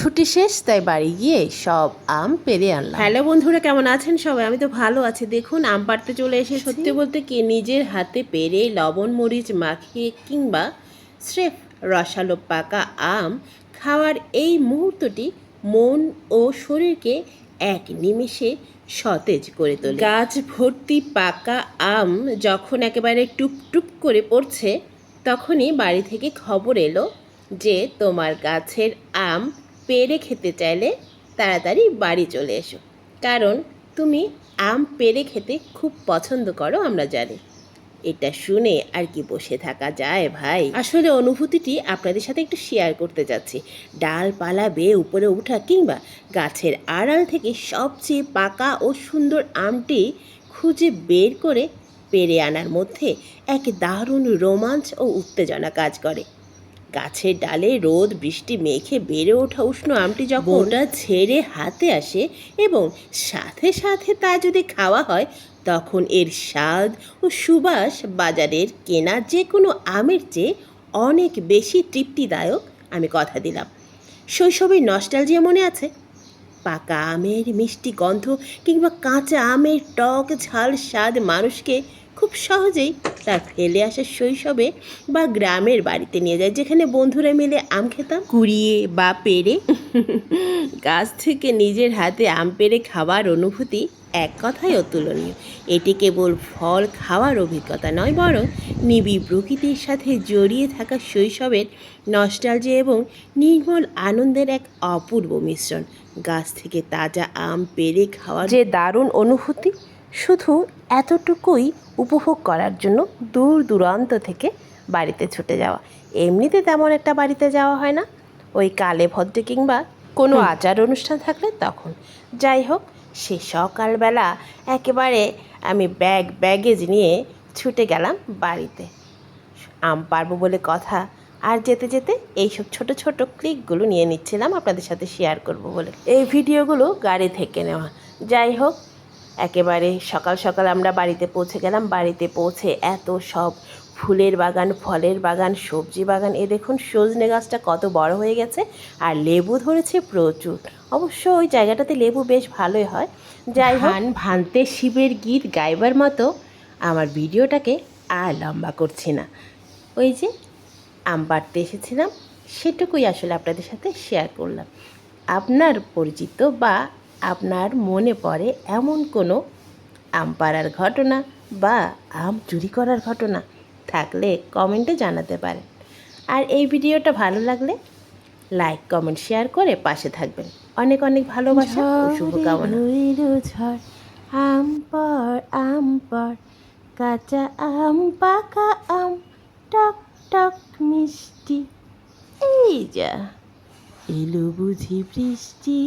ছুটি শেষ, তাই বাড়ি গিয়ে সব আম পেড়ে আনলাম। হ্যালো বন্ধুরা, কেমন আছেন সবাই? আমি তো ভালো আছি। দেখুন, আম পাড়তে চলে এসে সত্যি বলতে কি নিজের হাতে পেড়ে লবণ মরিচ মাখিয়ে কিংবা স্রেফ রসালো পাকা আম খাওয়ার এই মুহূর্তটি মন ও শরীরকে এক নিমেষে সতেজ করে তোলে। গাছ ভর্তি পাকা আম যখন একেবারে টুপটুপ করে পড়ছে, তখনই বাড়ি থেকে খবর এলো যে তোমার গাছের আম পেড়ে খেতে চাইলে তাড়াতাড়ি বাড়ি চলে এসো, কারণ তুমি আম পেড়ে খেতে খুব পছন্দ করো, আমরা জানি। এটা শুনে আর কি বসে থাকা যায় ভাই? আসলে অনুভূতিটি আপনাদের সাথে একটু শেয়ার করতে যাচ্ছি। ডালপালা বেয়ে উপরে ওঠা কিংবা গাছের আড়াল থেকে সবচেয়ে পাকা ও সুন্দর আমটি খুঁজে বের করে পেড়ে আনার মধ্যে এক দারুণ রোমাঞ্চ ও উত্তেজনা কাজ করে। গাছের ডালে রোদ বৃষ্টি মেখে বেড়ে ওঠা উষ্ণ আমটি যখন ওটা ছেড়ে হাতে আসে এবং সাথে সাথে তা যদি খাওয়া হয়, তখন এর স্বাদ ও সুবাস বাজারের কেনা যে কোনো আমের চেয়ে অনেক বেশি তৃপ্তিদায়ক। আমি কথা দিলাম। শৈশবের নস্টালজিয়া মনে আছে? পাকা আমের মিষ্টি গন্ধ কিংবা কাঁচা আমের টক ঝাল স্বাদ মানুষকে খুব সহজেই তার ফেলে আসা শৈশবে বা গ্রামের বাড়িতে নিয়ে যায়, যেখানে বন্ধুরা মিলে আম খেতাম কুড়িয়ে বা পেড়ে। গাছ থেকে নিজের হাতে আম পেড়ে খাওয়ার অনুভূতি এক কথায় অতুলনীয়। এটি কেবল ফল খাওয়ার অভিজ্ঞতা নয়, বরং নিবিড় প্রকৃতির সাথে জড়িয়ে থাকা শৈশবের নস্টালজিয়া এবং নির্মল আনন্দের এক অপূর্ব মিশ্রণ। গাছ থেকে তাজা আম পেড়ে খাওয়ার যে দারুণ অনুভূতি, শুধু এতটুকুই উপভোগ করার জন্য দূর দূরান্ত থেকে বাড়িতে ছুটে যাওয়া। এমনিতে তেমন একটা বাড়িতে যাওয়া হয় না, ওই কালে ভদ্রে কিংবা কোনো আচার অনুষ্ঠান থাকলে তখন। যাই হোক, সে সকালবেলা একেবারে আমি ব্যাগেজ নিয়ে ছুটে গেলাম বাড়িতে। আম পারবো বলে কথা, আর যেতে যেতে এইসব ছোট ছোট ক্লিকগুলো নিয়ে নিচ্ছিলাম আপনাদের সাথে শেয়ার করব বলে। এই ভিডিওগুলো গাড়ি থেকে নেওয়া। যাই হোক, একেবারে সকাল সকাল আমরা বাড়িতে পৌঁছে গেলাম। বাড়িতে পৌঁছে এত সব ফুলের বাগান, ফলের বাগান, সবজি বাগান। এ দেখুন, সজনে গাছটা কত বড় হয়ে গেছে, আর লেবু ধরেছে প্রচুর। অবশ্য ওই জায়গাটাতে লেবু বেশ ভালোই হয়। যাই হোক, ভানতে শিবের গীত গাইবার মতো আমার ভিডিওটাকে আর লম্বা করছি না। ওই যে আম পাড়তে এসেছিলাম, সেটুকুই আসলে আপনাদের সাথে শেয়ার করলাম। আপনার পরিচিত বা আপনার মনে পড়ে এমন কোনো আম পাড়ার ঘটনা বা আম চুরি করার ঘটনা থাকলে কমেন্টে জানাতে পারেন। আর এই ভিডিওটা ভালো লাগলে লাইক কমেন্ট শেয়ার করে পাশে থাকবেন। অনেক অনেক ভালোবাসা ও শুভকামনা। ঝড় আম পড় কাঁচা আম পাকা আম টক টক মিষ্টি, এই যা এলো বুঝি বৃষ্টি।